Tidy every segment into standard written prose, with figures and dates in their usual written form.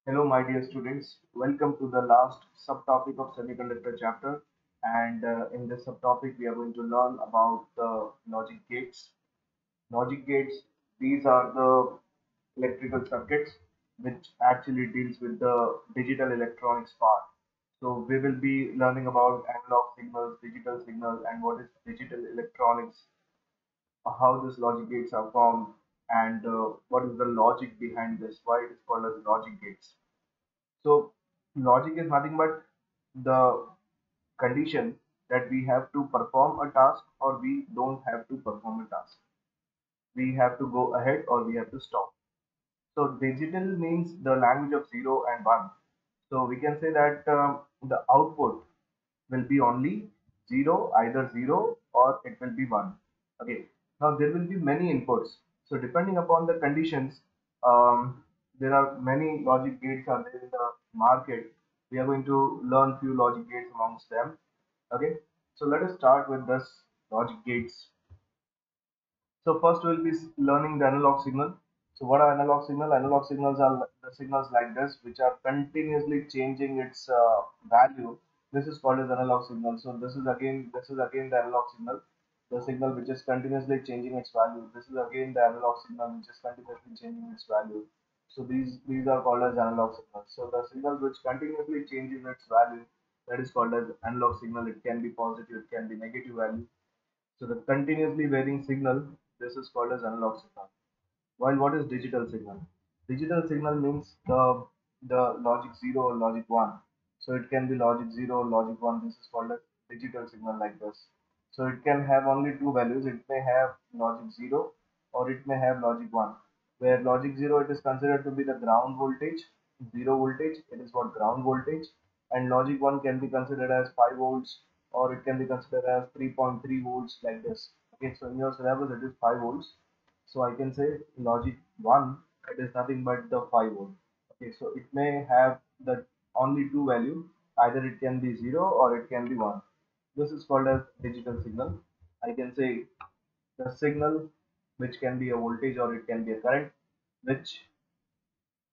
Hello, my dear students. Welcome to the last subtopic of semiconductor chapter. And in this subtopic, we are going to learn about the logic gates. Logic gates, these are the electrical circuits which actually deals with the digital electronics part. So we will be learning about analog signals, digital signals, and what is digital electronics, how these logic gates are formed, and what is the logic behind this, why it is called as logic gates. So logic is nothing but the condition that we have to perform a task or we don't have to perform a task. We have to go ahead or we have to stop. So digital means the language of 0 and 1. So we can say that the output will be only 0, either 0 or it will be 1. Okay. Now there will be many inputs. So depending upon the conditions, there are many logic gates are there in the market. We are going to learn few logic gates amongst them. Okay. So let us start with this logic gates. So first we'll be learning the analog signal. So what are analog signal? Analog signals are the signals like this, which are continuously changing its value. This is called as analog signal. So this is again the analog signal, the signal which is continuously changing its value. This is again the analog signal which is continuously changing its value. So these are called as analog signals. So the signal which continuously changes its value, that is called as analog signal. It can be positive, it can be negative value. So the continuously varying signal, this is called as analog signal. While what is digital signal? Digital signal means the logic 0 or logic 1. So it can be logic 0 or logic 1. This is called a digital signal like this. So it can have only two values. It may have logic 0 or it may have logic 1. Where logic 0 it is considered to be the ground voltage, 0 voltage, it is what ground voltage, and logic 1 can be considered as 5 volts or it can be considered as 3.3 volts like this. Okay, so in your syllabus it is 5 volts, so I can say logic 1 it is nothing but the 5 volt. Okay, so it may have the only two value, either it can be 0 or it can be 1. This is called as digital signal. I can say the signal which can be a voltage or it can be a current which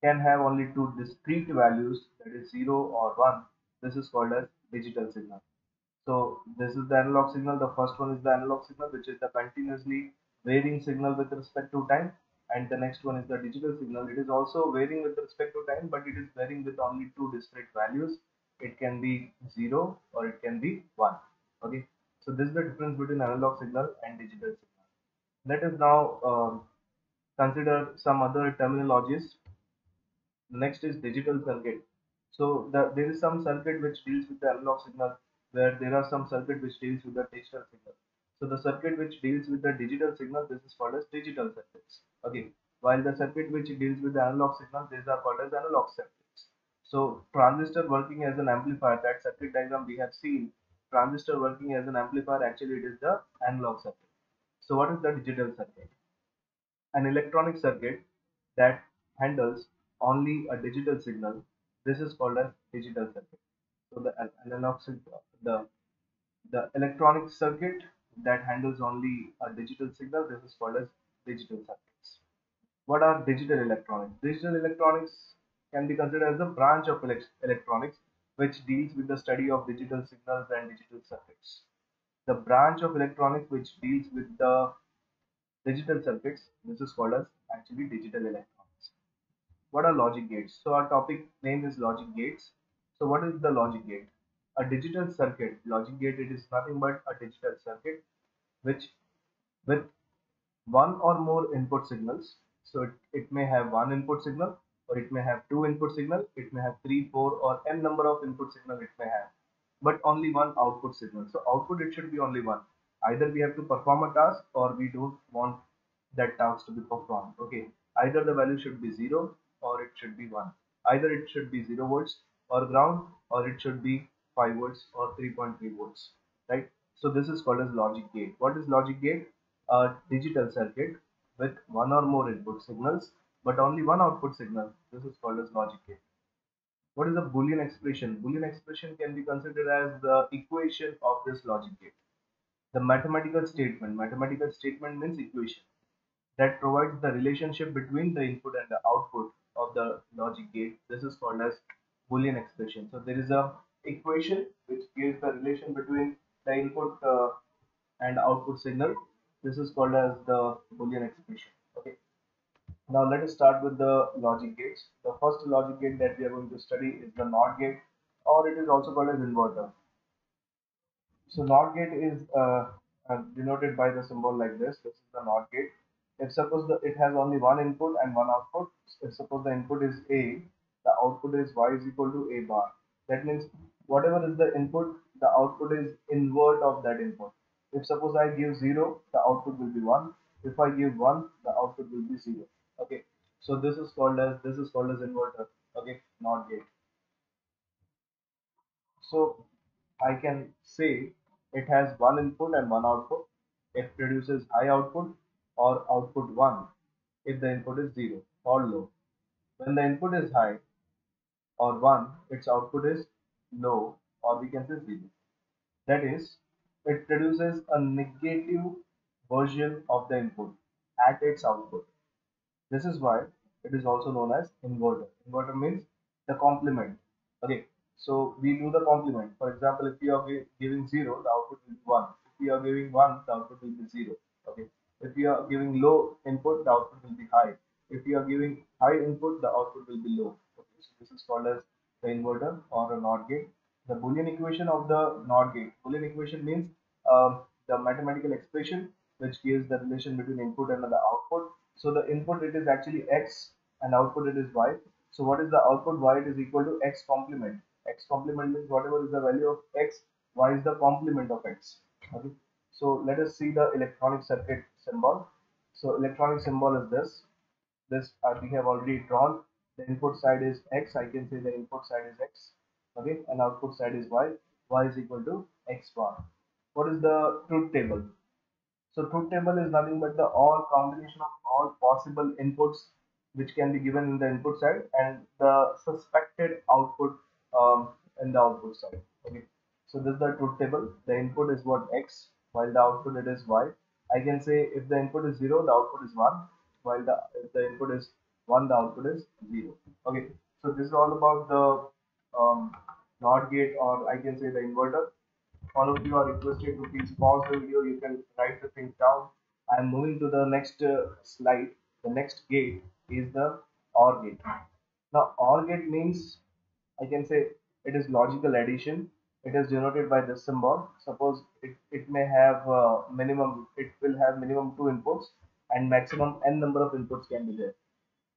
can have only two discrete values, that is 0 or 1. This is called as digital signal. So this is the analog signal. The first one is the analog signal, which is the continuously varying signal with respect to time. And the next one is the digital signal. It is also varying with respect to time, but it is varying with only two discrete values. It can be 0 or it can be 1. Okay. So this is the difference between analog signal and digital signal. Let us now consider some other terminologies. Next is digital circuit. So there is some circuit which deals with the analog signal, where there are some circuit which deals with the digital signal. So the circuit which deals with the digital signal, this is called as digital circuits. Okay. While the circuit which deals with the analog signal, these are called as analog circuits. So transistor working as an amplifier, that circuit diagram we have seen, transistor working as an amplifier, actually it is the analog circuit. So what is the digital circuit? An electronic circuit that handles only a digital signal. This is called a digital circuit. So the electronic circuit that handles only a digital signal. This is called as digital circuits. What are digital electronics? Digital electronics can be considered as a branch of electronics which deals with the study of digital signals and digital circuits. The branch of electronics which deals with the digital circuits, this is called as actually digital electronics. What are logic gates? So our topic name is logic gates. So what is the logic gate? A digital circuit, logic gate, it is nothing but a digital circuit which with one or more input signals. So it may have one input signal or it may have two input signal, it may have three, four or n number of input signal it may have, but only one output signal. So output it should be only one. Either we have to perform a task or we don't want that task to be performed. Okay. Either the value should be 0 or it should be 1. Either it should be 0 volts or ground or it should be 5 volts or 3.3 volts. Right. So this is called as logic gate. What is logic gate? A digital circuit with one or more input signals but only one output signal. This is called as logic gate. What is a Boolean expression? Boolean expression can be considered as the equation of this logic gate. The mathematical statement means equation that provides the relationship between the input and the output of the logic gate. This is called as Boolean expression. So there is a equation which gives the relation between the input and output signal. This is called as the Boolean expression. Okay. Now let us start with the logic gates. The first logic gate that we are going to study is the NOT gate, or it is also called as inverter. So NOT gate is denoted by the symbol like this. This is the NOT gate. If suppose it has only one input and one output, if suppose the input is A, the output is Y is equal to A bar. That means whatever is the input, the output is invert of that input. If suppose I give 0, the output will be 1. If I give 1, the output will be 0. Okay. So this is called as inverter. Okay, NOT gate. So I can say it has one input and one output. It produces high output or output 1 if the input is 0 or low. When the input is high or 1, its output is low or we can say 0. That is, it produces a negative version of the input at its output. This is why it is also known as inverter. Inverter means the complement. Okay, so we do the complement. For example, if you are giving 0, the output will be 1. If you are giving 1, the output will be 0. Okay, if you are giving low input, the output will be high. If you are giving high input, the output will be low. Okay, so this is called as the inverter or a NOT gate. The Boolean equation of the NOT gate. Boolean equation means the mathematical expression which gives the relation between input and the output. So the input it is actually x and output it is y. So what is the output? Y it is equal to x complement. X complement means whatever is the value of x, y is the complement of x. Okay. So let us see the electronic circuit symbol. So electronic symbol is this. This we have already drawn. The input side is x. I can say the input side is x. Okay, and output side is y. Y is equal to x bar. What is the truth table? So truth table is nothing but the all combination of all possible inputs which can be given in the input side and the suspected output in the output side. Okay. So this is the truth table. The input is what x, while the output it is y. I can say if the input is 0, the output is 1, while if the input is 1, the output is 0. Okay. So this is all about the NOT gate, or I can say the inverter. All of you are requested to please pause the video. You can write the things down. I am moving to the next slide. The next gate is the OR gate. Now, OR gate means I can say it is logical addition. It is denoted by this symbol. Suppose it may have it will have minimum 2 inputs and maximum n number of inputs can be there.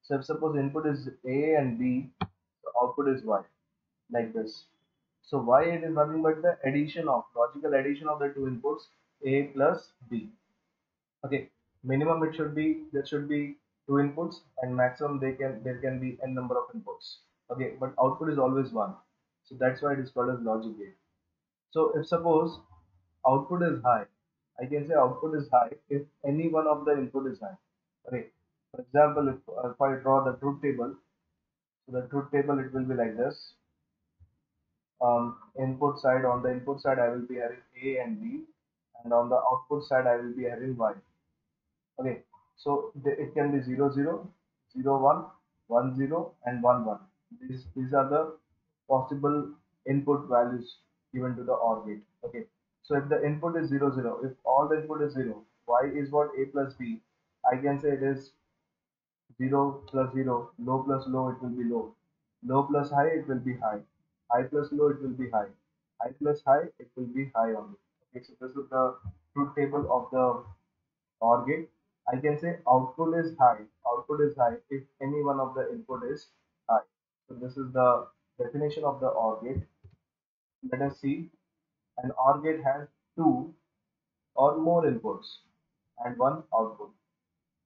So if suppose input is A and B, the output is Y, like this. So y it is nothing but the addition of logical addition of the two inputs A plus B. Okay, minimum it should be there should be 2 inputs and maximum there can be n number of inputs. Okay, but output is always 1. So that's why it is called as logic gate. So if suppose output is high, I can say output is high if any one of the input is high. Okay, for example, if I draw the truth table, so the truth table it will be like this. Input side, on the input side I will be having A and B, and on the output side I will be having Y. Okay, so it can be 0 0, 0 1, 1 0, and 1 1. These are the possible input values given to the OR gate. Okay, so if the input is 0 0, if all the input is 0, Y is what A plus B, I can say it is 0 plus 0, low plus low, it will be low. Low plus high, it will be high. High plus low, it will be high. High plus high, it will be high only. Okay, so this is the truth table of the OR gate. I can say output is high. Output is high if any one of the input is high. So this is the definition of the OR gate. Let us see. An OR gate has two or more inputs and one output.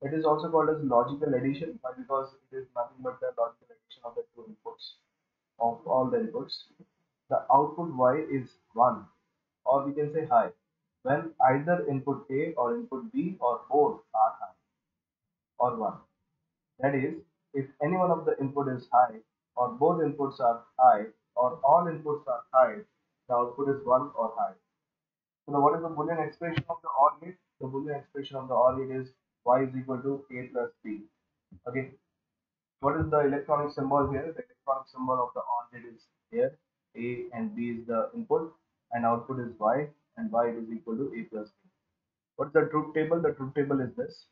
It is also called as logical addition because it is nothing but the logical addition of the two inputs of all the inputs. The output Y is 1, or we can say high when either input A or input B or both are high or 1. That is, if any one of the input is high or both inputs are high or all inputs are high, the output is 1 or high. So now what is the Boolean expression of the OR gate? The Boolean expression of the OR gate is Y is equal to A plus B. Okay. What is the electronic symbol here? The electronic symbol of the OR gate is here. A and B is the input, and output is Y, and Y is equal to A plus B. What's the truth table? The truth table is this.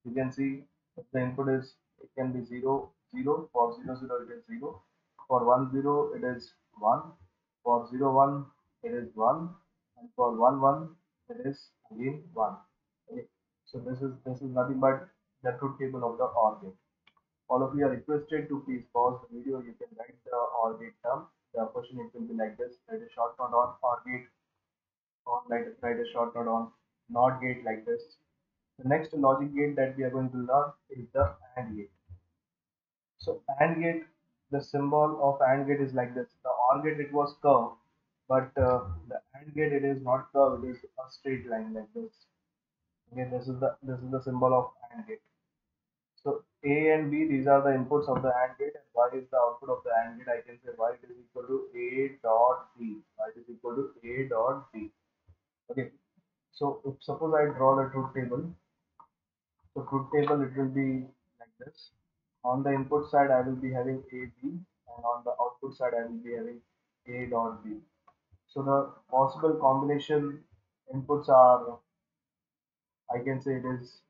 You can see if the input is, it can be 0 0. For 0 0 it is 0. For 1 0 it is 1. For 0 1 it is 1. And for 1 1 it is again 1. Okay. So this is nothing but the truth table of the OR gate. All of you are requested to please pause the video. You can write the OR gate term. The question it will be like this: write a short note on OR gate, or write a short note on NOT gate like this. The next logic gate that we are going to learn is the AND gate. So AND gate, the symbol of AND gate is like this. The OR gate it was curved, but the AND gate it is not curved. It is a straight line like this. Okay, this is the symbol of AND gate. So A and B, these are the inputs of the AND gate, and Y is the output of the AND gate. I can say Y is equal to A dot B. Y is equal to A dot B. Okay. So if suppose I draw the truth table, so truth table it will be like this. On the input side, I will be having A B, and on the output side, I will be having A dot B. So the possible combination inputs are, I can say it is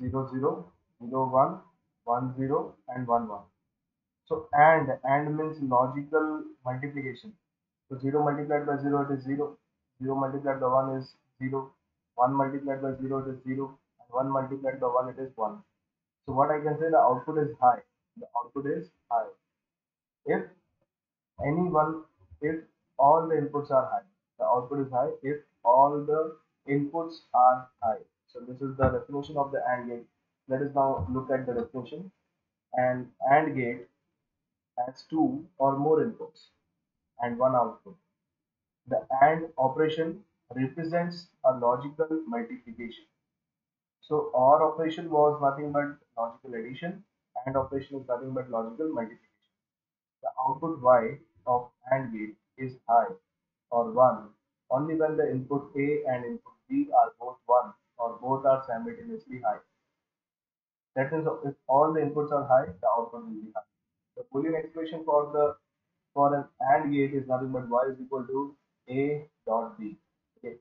0 0, 0 1, 1 0, and 1 1. So and means logical multiplication. So 0 multiplied by 0 it is 0. 0 multiplied by 1 is 0. 1 multiplied by 0 it is 0. And 1 multiplied by 1 it is 1. So what I can say, the output is high. The output is high. If any one, if all the inputs are high, the output is high. If all the inputs are high. So this is the definition of the AND gate. Let us now look at the definition. An AND gate has two or more inputs and one output. The AND operation represents a logical multiplication. So OR operation was nothing but logical addition, AND operation is nothing but logical multiplication. The output Y of AND gate is high or 1 only when the input A and input B are both 1 or both are simultaneously high. That means if all the inputs are high, the output will be high. The Boolean expression for an AND gate is nothing but Y is equal to A dot B. Okay.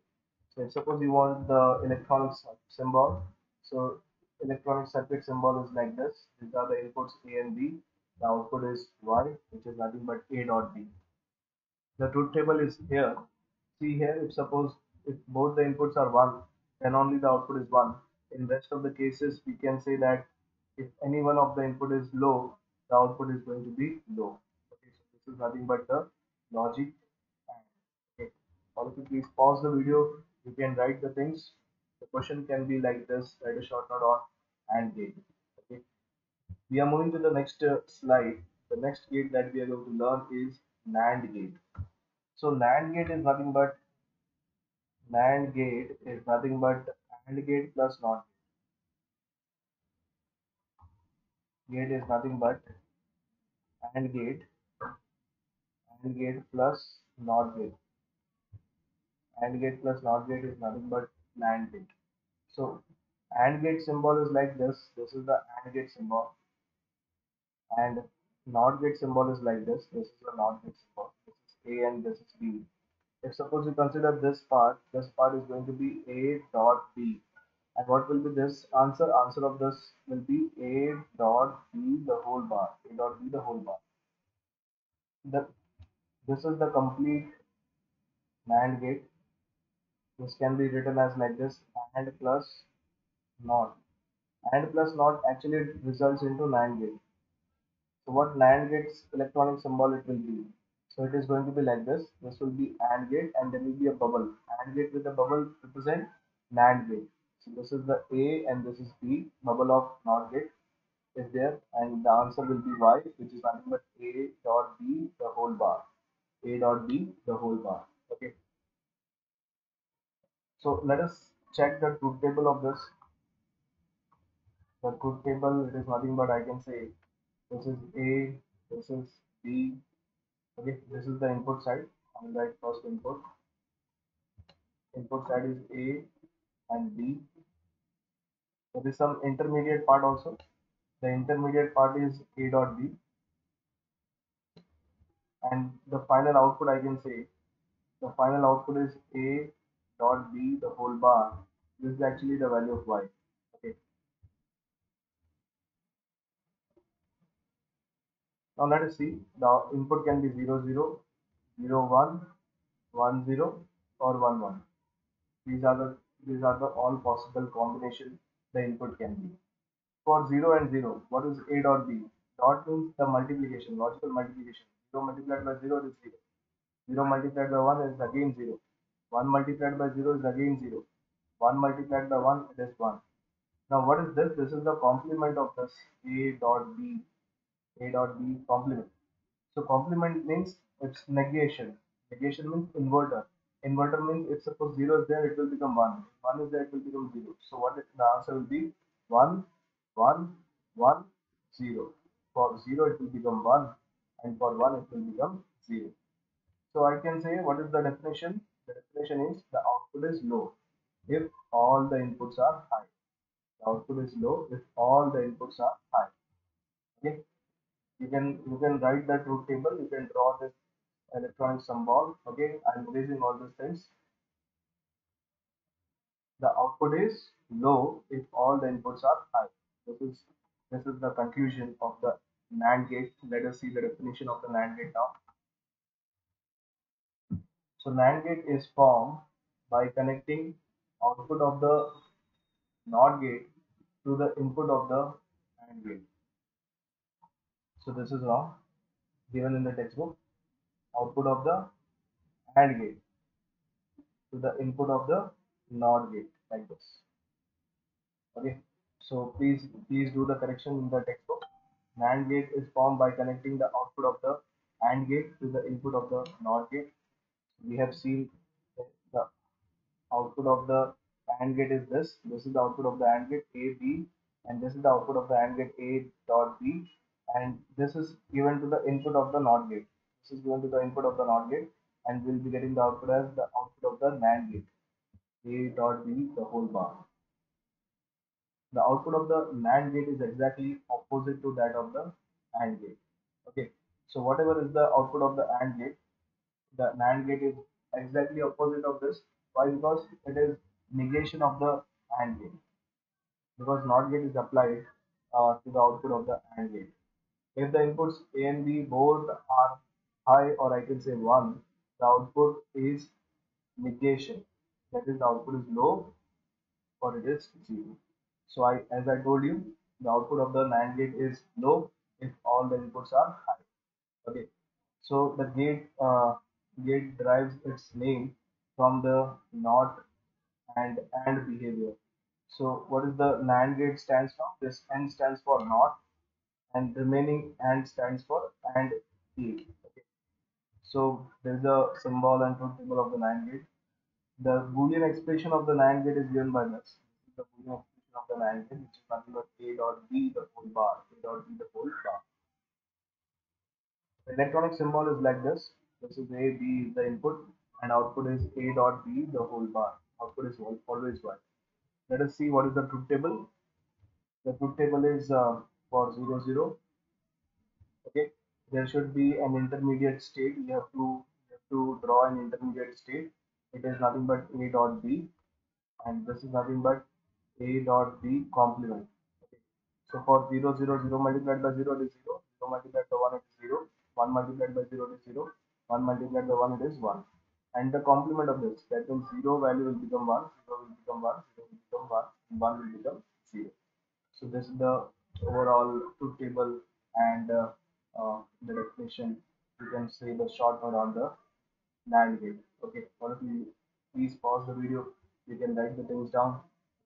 So suppose you want the electronic symbol. So electronic circuit symbol is like this. These are the inputs A and B. The output is Y, which is nothing but A dot B. The truth table is here. See here, if suppose if both the inputs are 1, then only the output is 1. In rest of the cases, we can say that if any one of the input is low, the output is going to be low. Okay, so this is nothing but the logic. And okay, all of you please pause the video. You can write the things. The question can be like this. Write a short note on AND gate. Okay, we are moving to the next slide. The next gate that we are going to learn is NAND gate. So NAND gate is nothing but AND gate plus NOT gate. Gate is nothing but AND gate, AND gate plus NOT gate. AND gate plus NOT gate is nothing but NAND gate. So AND gate symbol is like this. This is the AND gate symbol, and NOT gate symbol is like this. This is the NOT gate symbol. This is A and this is B. If suppose you consider this part is going to be A dot B. And what will be this answer? Answer of this will be A dot B the whole bar. A dot B the whole bar. The, this is the complete NAND gate. This can be written as like this: AND plus NOT. AND plus NOT actually results into NAND gate. So what NAND gate's electronic symbol it will be? So it is going to be like this. This will be AND gate, and there will be a bubble. AND gate with a bubble represent NAND gate. So this is the A and this is B. Bubble of NOT gate is there, and the answer will be Y, which is nothing but A dot B the whole bar. A dot B the whole bar. Okay. So let us check the truth table of this. The truth table, it is nothing but I can say this is A, this is B. Okay, this is the input side. On the first input. Input side is A and B. There is some intermediate part also. The intermediate part is A dot B, and the final output I can say the final output is A dot B the whole bar. This is actually the value of Y. Okay. Now let us see. The input can be 0, 0, 0, 1, 1, 0, or 1, 1. These are the all possible combination the input can be. For 0 and 0, what is A dot B? Dot means the multiplication, logical multiplication. 0 multiplied by 0 is 0. 0 multiplied by 1 is again 0. 1 multiplied by 0 is again 0. 1 multiplied by 1 it is 1. Now what is this? This is the complement of this A dot B. A dot B complement. So complement means it's negation. Negation means inverter. Inverter means if suppose 0 is there, it will become 1. 1 is there, it will become 0. So the answer will be 1, 1, 1, 0. For 0 it will become 1, and for 1 it will become 0. So I can say what is the definition? The definition is the output is low if all the inputs are high. The output is low if all the inputs are high. Okay. You can write the truth table. You can draw this electronic symbol. Okay, I'm erasing all these things. The output is low if all the inputs are high. This is the conclusion of the NAND gate. Let us see the definition of the NAND gate now. So NAND gate is formed by connecting output of the NOT gate to the input of the AND gate. So this is wrong. Given in the textbook, output of the AND gate to the input of the NOT gate, like this. Okay. So please do the correction in the textbook. NAND gate is formed by connecting the output of the AND gate to the input of the NOT gate. We have seen the output of the AND gate is this. This is the output of the AND gate A, B, and this is the output of the AND gate A dot B, and this is given to the input of the NOT gate. This is given to the input of the NOT gate, and we'll be getting the output as the output of the NAND gate A dot B the whole bar. The output of the NAND gate is exactly opposite to that of the AND gate. Okay, so whatever is the output of the AND gate, the NAND gate is exactly opposite of this. Why? Because it is negation of the AND gate. Because NOT gate is applied to the output of the AND gate. If the inputs A and B both are high, or I can say 1, the output is negation. That is, the output is low or it is 0. So as I told you, the output of the NAND gate is low if all the inputs are high. Okay. So the gate derives its name from the NOT and behavior. So what is the NAND gate stands for? This N stands for NOT, and remaining AND stands for AND gate. Okay. So there is a symbol and truth table of the NAND gate. The Boolean expression of the NAND gate is given by this. This is the Boolean expression of the NAND gate, which is nothing but A dot B the whole bar. A dot B the whole bar. The electronic symbol is like this. This is A, B is the input, and output is A dot B the whole bar. Output is always Y. Let us see what is the truth table. The truth table is for 0, 0. Okay, there should be an intermediate state. You have to draw an intermediate state. It is nothing but A dot B, and this is nothing but A dot B complement. Okay. So for 0, 0, 0 multiplied by 0 it is 0, 0 multiplied by 1 it is 0, 1 multiplied by 0 it is 0, 1 multiplied by 1 it is 1. And the complement of this, that means 0 value will become 1, 0 will become 1, 0 will become 1, and 1 will become 0. So this is the overall truth table and the definition. You can say the short note on the NAND gate. Okay, all of you, please pause the video. You can write the things down.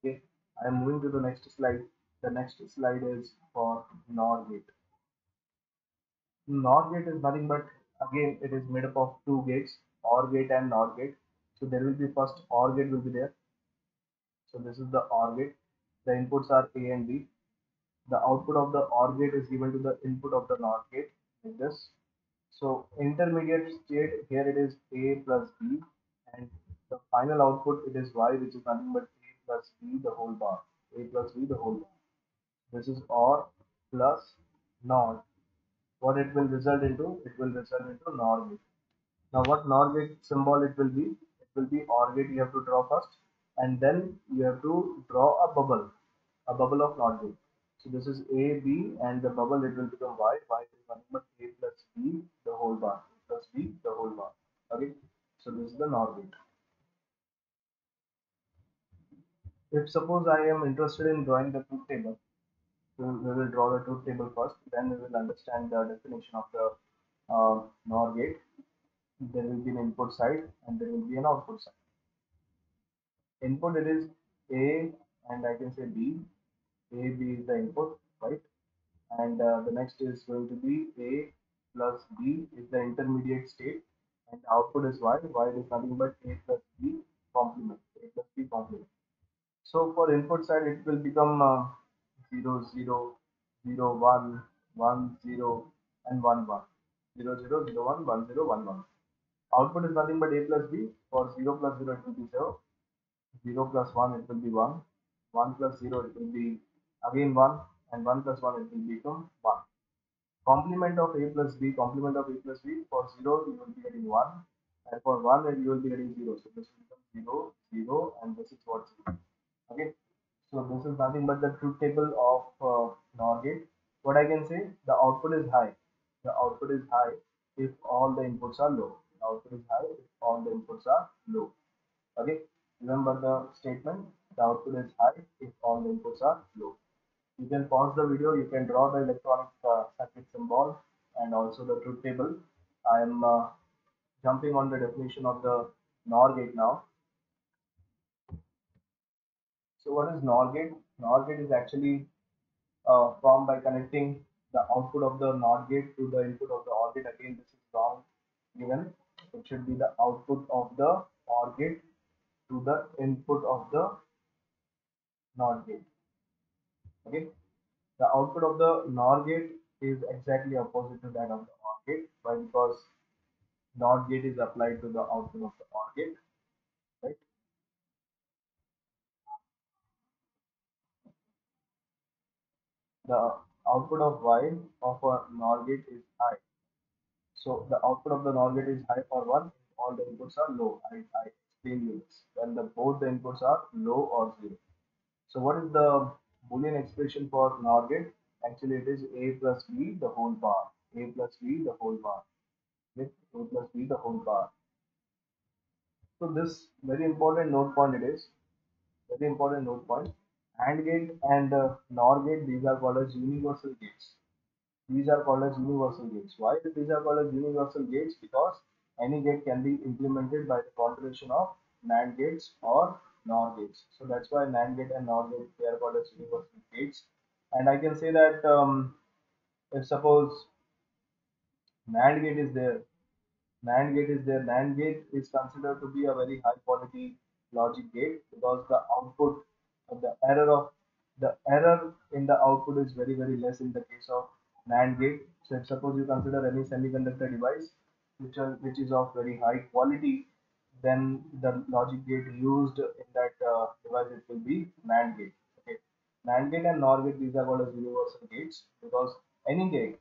Okay, I am moving to the next slide. The next slide is for NOR gate. NOR gate is nothing but, again, it is made up of two gates, OR gate and NOR gate. So there will be first OR gate will be there. So this is the OR gate. The inputs are A and B. The output of the OR gate is given to the input of the NOR gate, like this. So intermediate state here it is A plus B, and the final output it is Y, which is nothing but A plus B the whole bar. A plus B the whole bar. This is OR, plus NOR. What it will result into? It will result into NOR gate. Now what NOR gate symbol it will be? It will be OR gate you have to draw first, and then you have to draw a bubble of NOR gate. So this is A, B, and the bubble it will become Y. Y is nothing but A plus B the whole bar. A plus B the whole bar. Okay. So this is the NOR gate. If suppose I am interested in drawing the truth table, we will draw the truth table first, then we will understand the definition of the NOR gate. There will be an input side and there will be an output side. Input it is A and I can say B. A, B is the input, right? And the next is going to be A plus B is the intermediate state, and the output is Y. Y is nothing but A plus B complement. A plus B complement. So for input side, it will become 0, 0, 0, 1, 1, 0, and 1, 1. 0, 0, 0, 1, 1, 0, 1, 1. Output is nothing but A plus B. For 0 plus 0, it will be 0. 0 plus 1, it will be 1. 1 plus 0, it will be again 1. And 1 plus 1, it will become 1. Complement of A plus B, complement of A plus B. For 0, you will be getting 1. And for 1, you will be getting 0. So this will become 0, 0, and this is what 0. Okay. So this is nothing but the truth table of NOR gate. What I can say, the output is high. The output is high if all the inputs are low. The output is high if all the inputs are low. Okay. Remember the statement. The output is high if all the inputs are low. You can pause the video. You can draw the electronic circuit symbol and also the truth table. I am jumping on the definition of the NOR gate now. So what is NOR gate? NOR gate is actually formed by connecting the output of the NOT gate to the input of the OR gate. Again, this is wrong given. It should be the output of the OR gate to the input of the NOT gate. Okay. The output of the NOR gate is exactly opposite to that of the OR gate. Why? Because NOT gate is applied to the output of the OR gate. Right. The output of Y of a NOR gate is high. So the output of the NOR gate is high for one, all the inputs are low. I explained you this. When both the inputs are low or zero. So what is the Boolean expression for NOR gate? Actually, it is A plus B the whole bar. A plus B the whole bar. With A plus B the whole bar. So this very important note point it is. Very important note point. AND gate and NOR gate, these are called as universal gates. These are called as universal gates. Why these are called as universal gates? Because any gate can be implemented by the combination of NAND gates or NOR gates. So that's why NAND gate and NOR gate they are called as universal gates. And I can say that if suppose NAND gate is there, NAND gate is there. NAND gate is considered to be a very high quality logic gate because the output of the error in the output is very less in the case of NAND gate. So if suppose you consider any semiconductor device which is of very high quality, then the logic gate used in that device it will be NAND gate. Okay. NAND gate and NOR gate, these are called as universal gates because any gate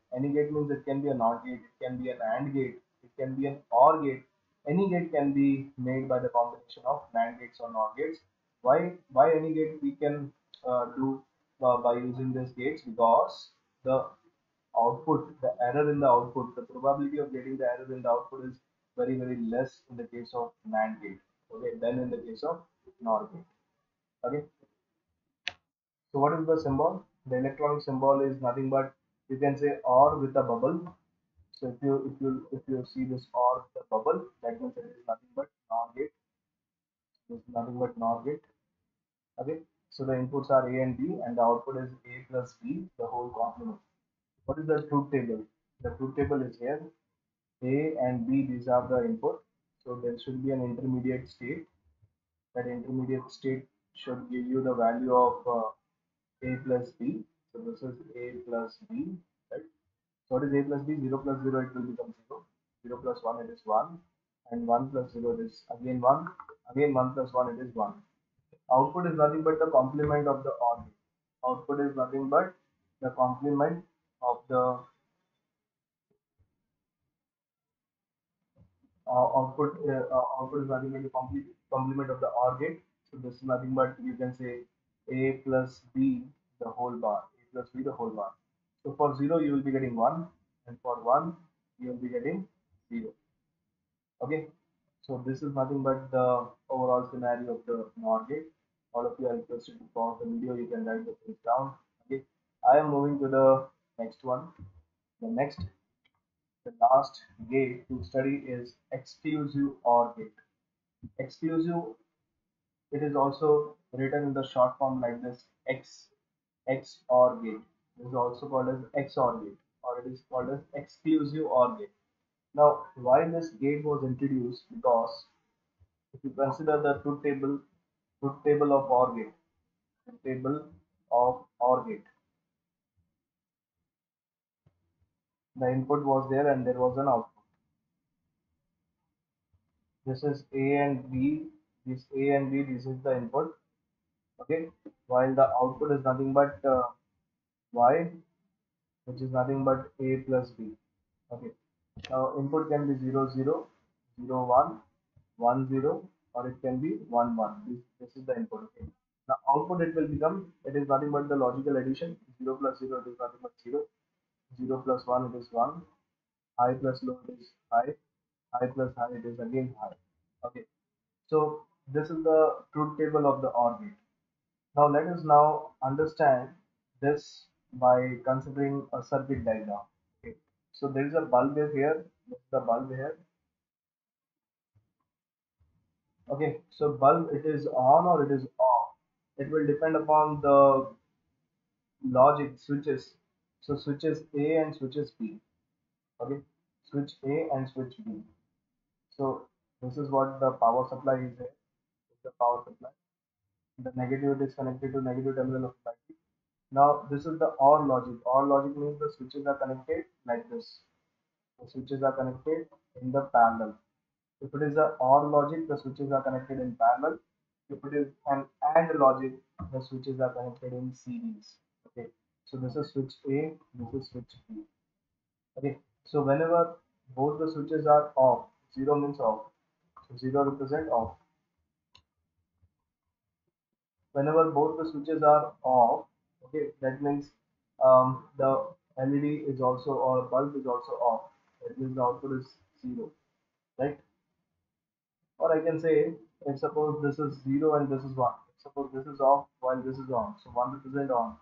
means it can be a NOT gate, it can be an AND gate, it can be an OR gate. Any gate can be made by the combination of NAND gates or NOR gates. Why any gate we can do by using these gates? Because the output, the error in the output, the probability of getting the error in the output is very less in the case of NAND gate, okay, than in the case of NOR gate. Okay. So what is the symbol? The electronic symbol is nothing but you can say OR with a bubble. So if you see this OR with a bubble, that means it is nothing but NOR gate. This is nothing but NOR gate. Okay. So the inputs are A and B, and the output is A plus B, the whole complement. What is the truth table? The truth table is here. A and B, these are the input. So there should be an intermediate state. That intermediate state should give you the value of A plus B. So this is A plus B, right? So what is A plus B? 0 plus 0, it will become 0. 0 plus 1, it is 1. And 1 plus 0, it is again 1. Again 1 plus 1, it is 1. Output is nothing but the complement of the OR gate. Output is nothing but the complement of the output is nothing but the complement of the OR gate. So this is nothing but you can say A plus B the whole bar, A plus B the whole bar. So for 0 you will be getting 1, and for 1 you will be getting 0. Okay. So this is nothing but the overall scenario of the NOR gate. All of you are requested to pause the video. You can write the things down. Okay. I am moving to the next one. The next, the last gate to study is exclusive OR gate. Exclusive, it is also written in the short form like this XOR gate. It is also called as XOR gate, or it is called as exclusive OR gate. Now, why this gate was introduced? Because if you consider the truth table of OR gate, truth table of OR gate, the input was there and there was an output. This is A and B. This A and B. This is the input. Okay, while the output is nothing but Y, which is nothing but A plus B. Okay, now input can be 0 0, 0 1, 1 0, or it can be 1 1. This is the input. Okay, now output it will become, it is nothing but the logical addition. 0 plus 0, it is nothing but 0. 0 plus 1, it is 1. High plus low, it is high. High plus high, it is again high. Okay, so this is the truth table of the OR gate. Now let us now understand this by considering a circuit diagram. Okay, so there is a bulb here. This is the bulb here. Okay, so bulb it is on or it is off. It will depend upon the logic switches. So switches A and switches B. Okay, switch A and switch B. So this is what the power supply is here. It's the power supply. The negative is connected to negative terminal of battery. Now this is the OR logic. OR logic means the switches are connected like this. The switches are connected in the parallel. If it is a OR logic, the switches are connected in parallel. If it is an AND logic, the switches are connected in series. Okay. So this is switch A, this is switch B. Okay. So whenever both the switches are off, 0 means off. So 0 represent off. Whenever both the switches are off, okay, that means the LED is also, or bulb is also off. That means the output is 0, right? Or I can say, if suppose this is 0 and this is 1. Suppose this is off while this is on. So 1 represent on.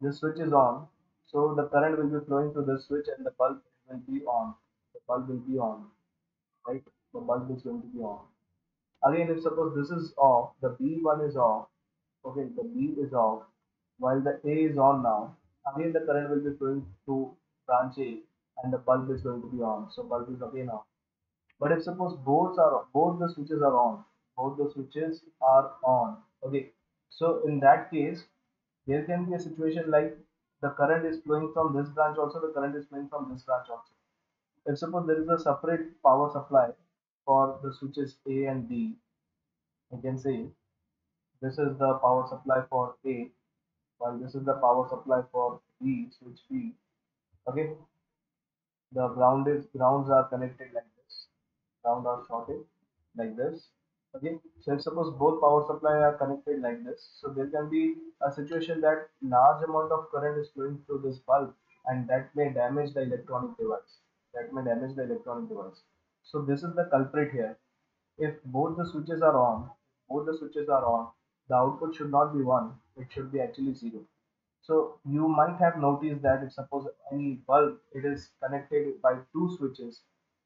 This switch is on. So the current will be flowing through this switch and the bulb will be on. The bulb will be on. Right? The bulb is going to be on. Again, if suppose this is off, the B1 is off. Okay, the B is off. While the A is on now. Again the current will be flowing through branch A and the bulb is going to be on. So bulb is again on. But if suppose both the switches are on, both the switches are on. Okay. So in that case, there can be a situation like the current is flowing from this branch also, the current is flowing from this branch also. If suppose there is a separate power supply for the switches A and B, I can say this is the power supply for A, while this is the power supply for B, switch B. Okay, the grounds are connected like this. Ground are shorted like this. Okay, so if suppose both power supply are connected like this, so there can be a situation that large amount of current is flowing through this bulb, and that may damage the electronic device. That may damage the electronic device. So this is the culprit here. If both the switches are on, both the switches are on, the output should not be 1, it should be actually 0. So you might have noticed that if suppose any bulb, it is connected by two switches,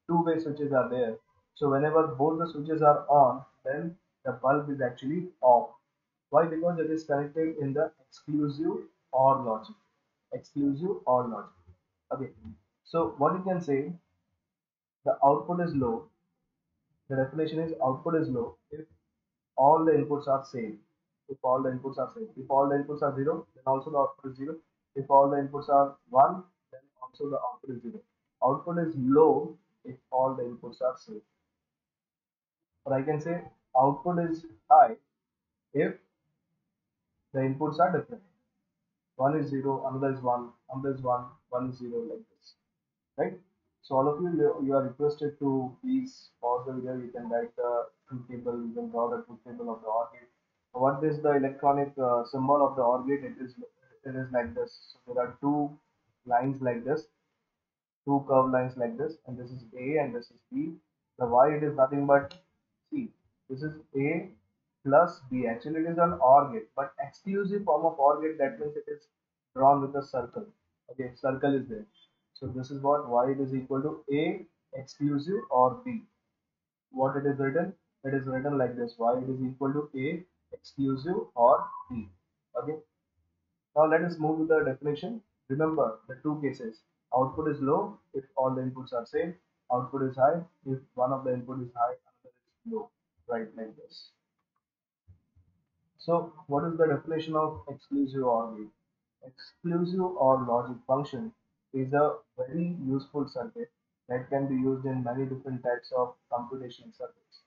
two-way switches are there. So whenever both the switches are on, then the bulb is actually off. Why? Because it is connected in the exclusive OR logic. Exclusive OR logic. Okay. So what you can say, the output is low. The definition is output is low if all the inputs are same. If all the inputs are same. If all the inputs are 0, then also the output is 0. If all the inputs are 1, then also the output is 0. Output is low if all the inputs are same. Or I can say output is high if the inputs are different. One is 0, another is 1, another is 1 is 0, like this, right? So all of you, you are requested to please pause the video. You can write the truth table, you can draw the truth table of the OR gate. What is the electronic symbol of the OR gate? It is like this. So there are two lines like this, two curved lines like this, and this is A and this is B. The Y, it is nothing but C. This is A plus B. Actually, it is an OR gate, but exclusive form of OR gate. That means it is drawn with a circle. Okay, circle is there. So this is what Y, it is equal to A exclusive or B. What it is written? It is written like this: Y, it is equal to A exclusive or B. Okay. Now let us move to the definition. Remember the two cases. Output is low if all the inputs are same. Output is high if one of the input is high, another is low. Right, like this. So what is the definition of exclusive OR gate? Exclusive or logic function is a very useful circuit that can be used in many different types of computational circuits.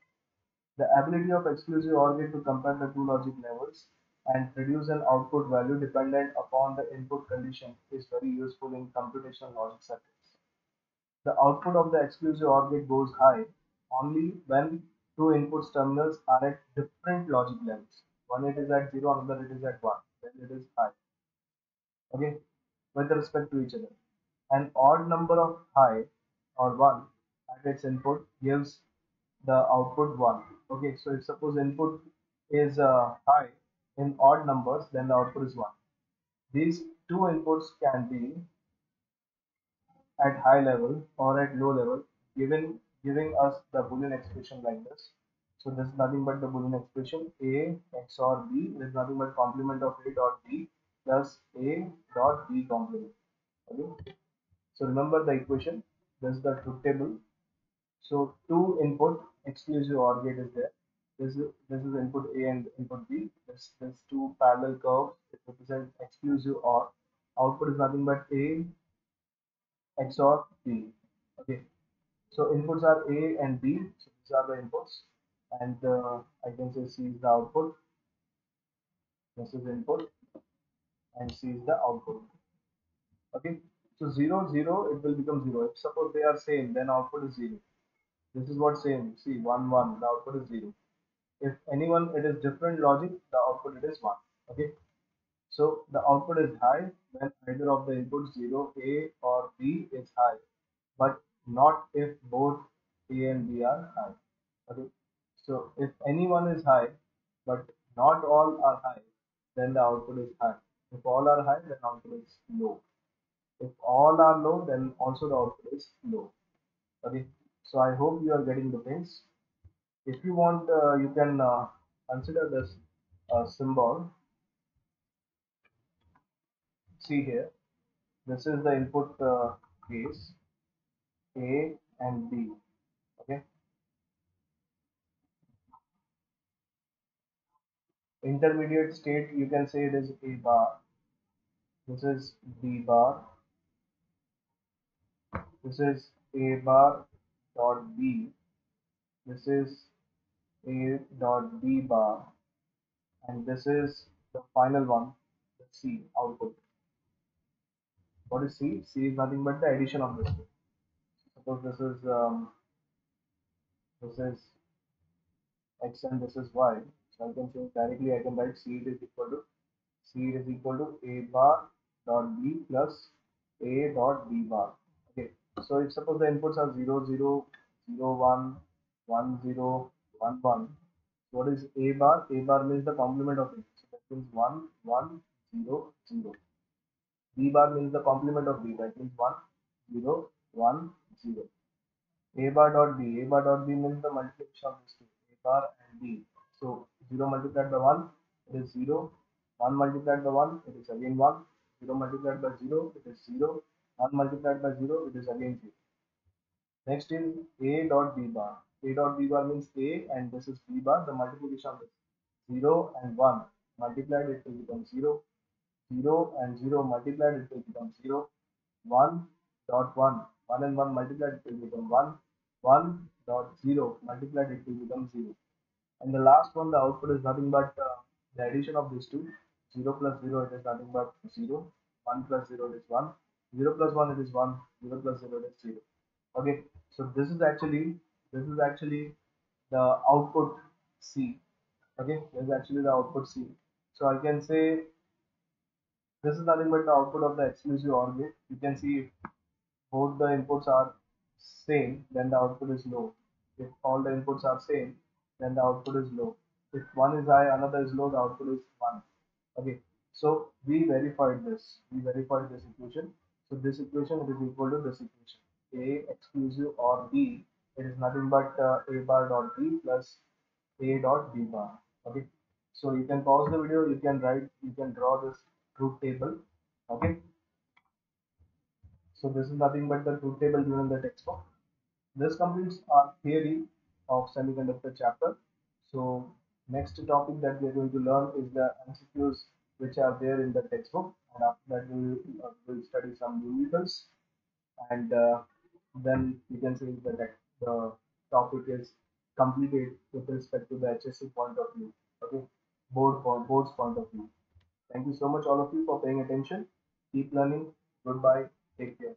The ability of exclusive OR gate to compare the two logic levels and produce an output value dependent upon the input condition is very useful in computational logic circuits. The output of the exclusive OR gate goes high only when two inputs terminals are at different logic levels. One it is at 0, another it is at 1. Then it is high. Okay, with respect to each other. An odd number of high or 1 at its input gives the output 1. Okay, so if suppose input is high in odd numbers, then the output is 1. These two inputs can be at high level or at low level, giving us the Boolean expression like this. So this is nothing but the Boolean expression A XOR B. This is nothing but complement of A dot B plus A dot B complement. Okay. So remember the equation. This is the truth table. So two input exclusive OR gate is there. This is input A and input B. This two parallel curves represent exclusive OR. Output is nothing but A XOR B. Okay. So inputs are A and B. So these are the inputs, and I can say C is the output. This is input, and C is the output. Okay. So 0 0 it will become 0. If suppose they are same, then output is 0. This is what same. See 1 1. The output is 0. If anyone it is different logic, the output it is 1. Okay. So the output is high when either of the inputs 0 A or B is high, but not if both A and B are high. Okay. So if any one is high, but not all are high, then the output is high. If all are high, then output is low. If all are low, then also the output is low. Okay. So I hope you are getting the things. If you want, you can consider this symbol. See here, this is the input case A and B. Okay. Intermediate state, you can say it is A bar. This is B bar. This is A bar dot B. This is A dot B bar. And this is the final one, the C output. What is C? C is nothing but the addition of this two. Suppose this is X and this is Y. So I can say directly, I can write C is equal to A bar dot B plus A dot B bar. Okay. So if suppose the inputs are 0 0 0 1 1 0 1 1. So what is A bar? A bar means the complement of it. So that means 1 1 0 0. B bar means the complement of B. That means 1 0 1 0. A bar dot B. A bar dot B means the multiplication of these two, A bar and B. So 0 multiplied by 1, it is 0. 1 multiplied by 1, it is again 1. 0 multiplied by 0, it is 0. 1 multiplied by 0, it is again 0. Next is A dot B bar. A dot B bar means A and this is B bar. The multiplication of this 0 and 1 multiplied, it will become 0. 0 and 0 multiplied, it will become 0. 1 dot 1. 1 and 1 multiplied, it will become 1. 1 dot 0 multiplied, it will become 0. And the last one, the output is nothing but the addition of these two. 0 plus 0, it is nothing but 0. 1 plus 0, it is 1. 0 plus 1, it is 1. 0 plus 0, it is 0. Okay, so this is actually the output C. Okay, this is actually the output C. So I can say this is nothing but the output of the exclusive OR gate. You can see if both the inputs are same, then the output is low. If all the inputs are same, then the output is low. If one is high, another is low, the output is 1. Okay, so we verified this. We verified this equation. So this equation, it is equal to this equation. A exclusive or B, it is nothing but A bar dot B plus A dot B bar. Okay, so you can pause the video, you can draw this truth table. Okay, so this is nothing but the truth table given in the textbook. This completes our theory of semiconductor chapter. So next topic that we are going to learn is the MCQs which are there in the textbook, and after that we will study some numericals, and then we can say that the topic is completed with respect to the HSC point of view. Okay, board's point of view. Thank you so much all of you for paying attention. Keep learning. Goodbye. Take care.